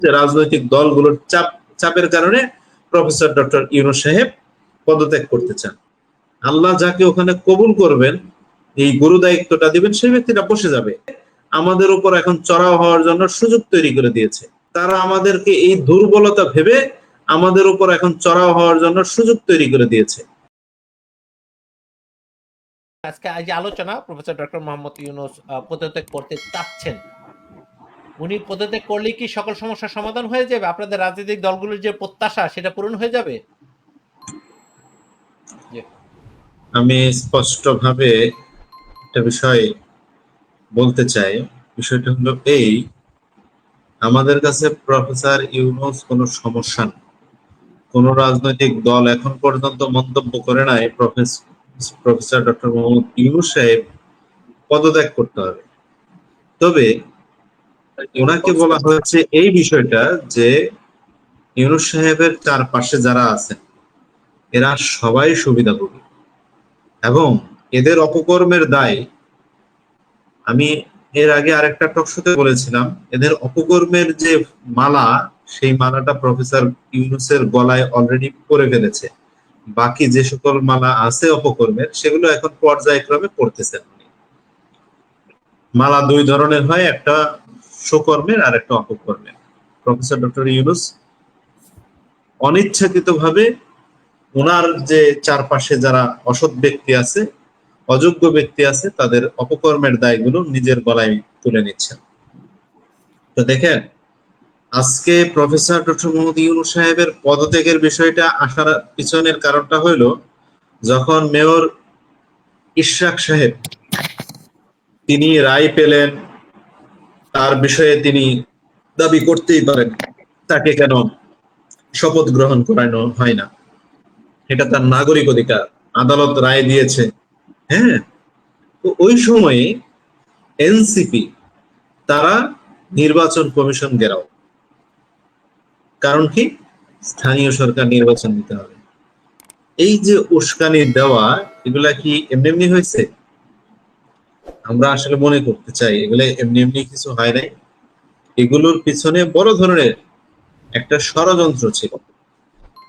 যে রাজনৈতিক দলগুলোর চাপের কারণে প্রফেসর ডক্টর ইউনূস সাহেব পদত্যাগ করতে চান। আল্লাহ যাকে ওখানে কবুল করবেন, এই গুরু দায়িত্বটা দিবেন, সেই ব্যক্তিটা বসে যাবে। আমাদের উপর এখন চড়াও হওয়ার জন্য সুযোগ তৈরি করে দিয়েছে। তারা আমাদেরকে এই দুর্বলতা ভেবে আমাদের উপর এখন চড়াও হওয়ার জন্য সুযোগ তৈরি করে দিয়েছে। আজকে এই যে আলোচনা, প্রফেসর ডক্টর মোহাম্মদ ইউনূস পদত্যাগ করতে চাচ্ছেন, উনি পদত্যাগ করলে কি সকল সমস্যার সমাধান হয়ে যাবে? আপনাদের রাজনৈতিক দলগুলোর যে প্রত্যাশা সেটা পূরণ হয়ে যাবে? আমি স্পষ্টভাবে একটা বিষয় বলতে চাই। বিষয়টা হলো এই, আমাদের কাছে প্রফেসর ইউনূস কোনো সমস্যা না। কোন রাজনৈতিক দল এখন পর্যন্ত মন্তব্য করে নাই প্রফেসর ডক্টর মোহাম্মদ ইউনূস সাহেব পদত্যাগ করতে হবে। তবে ওনাকে বলা হয়েছে এই বিষয়টা যে ইউনূস সাহেবের চারপাশে যারা আছেন এরা সবাই সুবিধাভোগী এবং এদের অপকর্মের দায়, আমি এর আগে আরেকটা টকশোতে বলেছিলাম, এদের অপকর্মের যে মালা, সেই মালাটা প্রফেসর ইউনূসের গলায় অলরেডি পরে ফেলেছে। বাকি যে সকল মালা আছে অপকর্মের, সেগুলো এখন পর্যায়ক্রমে পড়তেছেন। মালা দুই ধরনের হয়, একটা সুকর্মের আর একটা অপকর্মের। প্রফেসর ডক্টর ইউনূস অনিচ্ছাকৃতভাবে ওনার যে চারপাশে যারা অসৎ ব্যক্তি আছে, অযোগ্য ব্যক্তি আছে, তাদের অপকর্মের দায়গুলো নিজের গলায় তুলে নিচ্ছেন। তো দেখেন, আজকে প্রফেসর ডক্টর মোহাম্মদ ইউনূস সাহেবের পদত্যাগের বিষয়টা আসার পিছনের কারণটা হইল, যখন মেয়র ইশরাক সাহেব তিনি রায় পেলেন, তার বিষয়ে তিনি দাবি করতেই পারেন তাকে কেন শপথ গ্রহণ করানো হয় না, এটা তার নাগরিক অধিকার, আদালত রায় দিয়েছে। হ্যাঁ, তো ওই সময়ে এনসিপি তারা নির্বাচন কমিশন ঘেরাও। কারণ কি? স্থানীয় সরকার নির্বাচন দিতে হবে। এই যে উস্কানি দেওয়া, এগুলা কি এমনি এমনি হয়েছে? আমরা আসলে মনে করতে চাই এগুলো এমনি এমনি কিছু হয় নাই। এগুলোর পিছনে বড় ধরনের একটা ষড়যন্ত্র ছিল।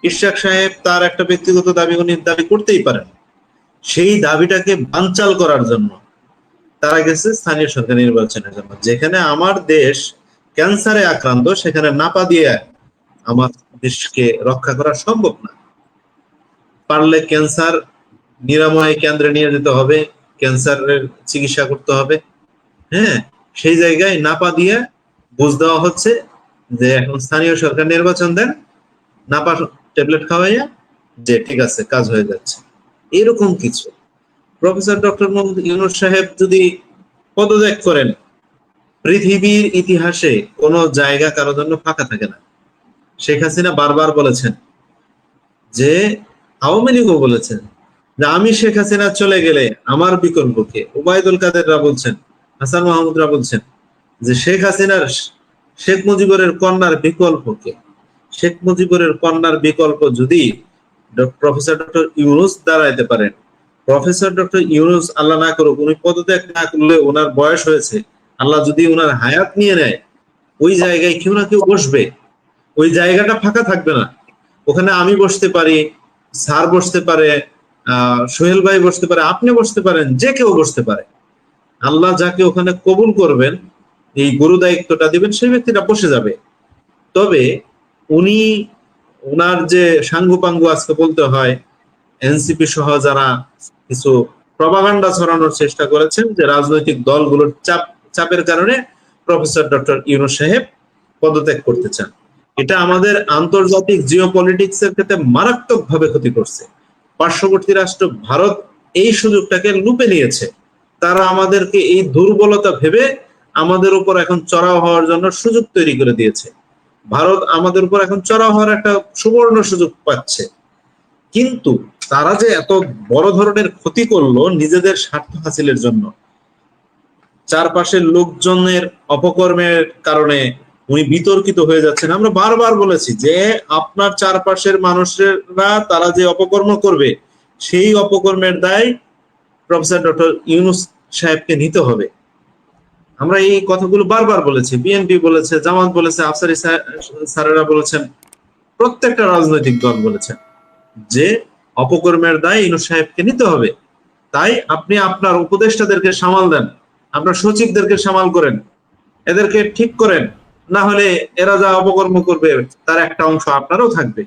ইশরাক সাহেব তার একটা ব্যক্তিগত দাবি উনি দাবি করতেই পারেন, সেই দাবিটাকে বানচাল করার জন্য তারা গেছে স্থানীয় সরকার নির্বাচনের জন্য। যেখানে আমার দেশ ক্যান্সারে আক্রান্ত, সেখানে নাপা দিয়ে আমার দেশকে রক্ষা করা সম্ভব না। পারলে ক্যান্সার নিরাময় কেন্দ্রে নিয়ে যেতে হবে, ক্যান্সারের চিকিৎসা করতে হবে। হ্যাঁ, সেই জায়গায় নাপা দিয়ে বুঝ দেওয়া হচ্ছে যে এখন স্থানীয় সরকার নির্বাচন দেন, নাপা ট্যাবলেট খাওয়াইয়া যে ঠিক আছে, কাজ হয়ে যাচ্ছে। এরকম কিছু। প্রফেসর ডক্টর মোহাম্মদ ইউনূস সাহেব যদি পদত্যাগ করেন, পৃথিবীর ইতিহাসে কোনো জায়গা কারোর জন্য ফাঁকা থাকে না। শেখ হাসিনা বারবার বলেছেন, যে আওয়ামী লীগও বলেছেন যে আমি শেখ হাসিনা চলে গেলে আমার বিকল্প কে। ওবায়দুল কাদেররা বলছেন, হাসান মাহমুদরা বলছেন যে শেখ হাসিনার শেখ মুজিবুরের কন্যার বিকল্প কে। শেখ মুজিবুরের কন্যার বিকল্প যদি প্রফেসর ডক্টর ইউনূস দাঁড়াইতে পারেন, প্রফেসর ডক্টর ইউনূস আল্লাহ না করুক উনি পদত্যাগ না করলে, ওনার বয়স হয়েছে, আল্লাহ যদি ওনার হায়াত নিয়ে নেয়, ওই জায়গায় কেউ না কেউ বসবে। ওই জায়গাটা ফাঁকা থাকবে না। ওখানে আমি বসতে পারি, স্যার বসতে পারে, সোহেল ভাই বসতে পারে, আপনি বসতে পারেন, যে কেউ বসতে পারে। আল্লাহ যাকে ওখানে কবুল করবেন, এই গুরু দায়িত্বটা দিবেন, সেই ব্যক্তিটা বসে যাবে। তবে উনি ওনার যে সাঙ্গুপাঙ্গু আজকে বলতে হয়, এনসিপি সহ যারা কিছু প্রপাগান্ডা ছড়ানোর চেষ্টা করেছেন যে রাজনৈতিক দলগুলোর চাপের কারণে প্রফেসর ডক্টর ইউনূস সাহেব পদত্যাগ করতে চান, এটা আমাদের আন্তর্জাতিক জিওপলিটিক্স এর ক্ষেত্রে মারাত্মক ভাবে ক্ষতি করছে। পার্শ্ববর্তী রাষ্ট্র ভারত এই সুযোগটাকে লুপে নিয়েছে। তারা আমাদেরকে এই দুর্বলতা ভেবে আমাদের উপর এখন চড়াও হওয়ার জন্য সুযোগ তৈরি করে দিয়েছে। ভারত আমাদের উপর এখন চড়াও হওয়ার একটা সুবর্ণ সুযোগ পাচ্ছে। কিন্তু তারা যে এত বড় ধরনের ক্ষতি করলো নিজেদের স্বার্থ হাসিলের জন্য, চারপাশের লোকজনের অপকর্মের কারণে উনি বিতর্কিত হয়ে যাচ্ছেন। আমরা বারবার বলেছি যে আপনার চারপাশের মানুষেরা তারা যে অপকর্ম করবে, সেই অপকর্মের দায় প্রফেসর ডক্টর ইউনূস সাহেবকে নিতে হবে। আমরা এই কথাগুলো বারবার বলেছি, বিএনপি বলেছে, জামাত বলেছে, আফসারি স্যারেরা বলেছেন, প্রত্যেকটা রাজনৈতিক দল বলেছেন যে অপকর্মের দায় ইউনূস সাহেবকে নিতে হবে। তাই আপনি আপনার উপদেষ্টাদেরকে সামাল দেন, আপনার সচিবদেরকে সামাল করেন, এদেরকে ঠিক করেন, না হলে এরা যা অপকর্ম করবে তার একটা অংশ আপনারও থাকবে।